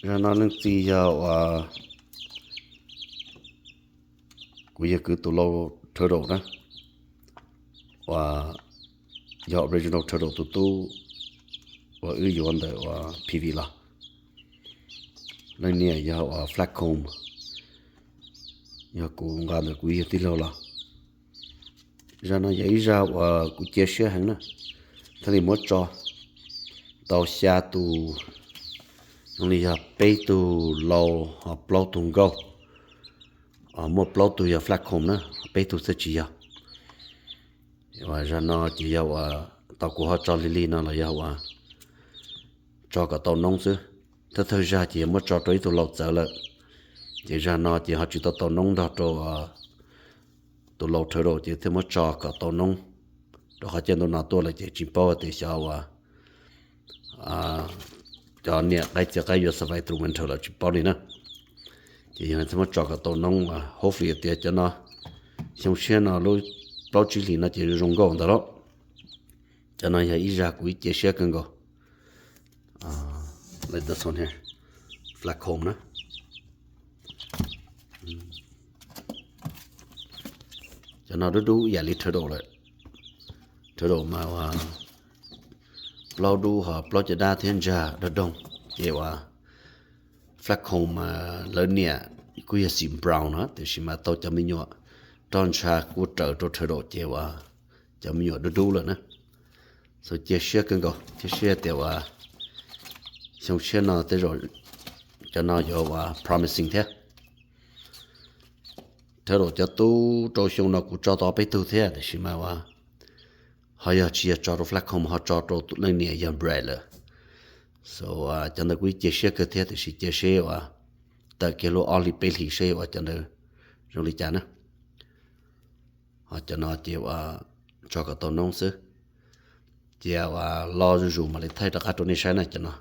Rana nang ti ya wa ku ye ku tu lo turtle na wa ya original turtle tu wa yu yuan da wa PV la nang ni ya wa flat comb ya ku nga da ku ye ti lo la Rana ya ija wa ku che she hang na thali mo cho tao xa tu Only ya pay to low or blow to go. More blow to your flat comb na pay to such ya. Wa jana ti ya wa ta ko ha cha li na la ya wa. Cho ka to nong su. Ta tho ja ti mo cho toi to lo za la. Ti jana ti ha chi to nong da to lo tho ro ti te mo cho ka to nong. Do ha chen do na to la ti chi pa ti sha wa. Cho nè cái yo survive through winter la chi pa na thì hiện tại cho cái tàu nông mà hopefully thì cho nó xong xe nó lối bao chi li nó chỉ rong gong đó cho nó hay ra quý chế xe cần go like this one here flat comb na cho nó đủ ya li thở độ mà bao đủ họ bao cho đa thiên gia đó đông vậyว่าflat comb mà lớn nè cứ là sim brown á thì mà tao cho mình nhọ tròn cha cứ trở cho thay đổi chếว่าcho mình nhọ đủ rồi nè rồi chế xe cần go chế xe thìว่าxong xe nó tới rồi cho nó giờว่าpromising thế thay đổi cho tu cho xong nó cũng cho tao biết tu thế thì màว่าhọ giờ chỉ cho flat comb họ cho lớn nè umbrella so cho nó quý chế xe cơ thế thì sẽ chế xe và ta cái lô oli pe li xe và cho nó rồi lý chán á họ cho nó chế và cho cái tàu nông sư chế và lo dù mà lấy thay tất cả tụi này sai này cho nó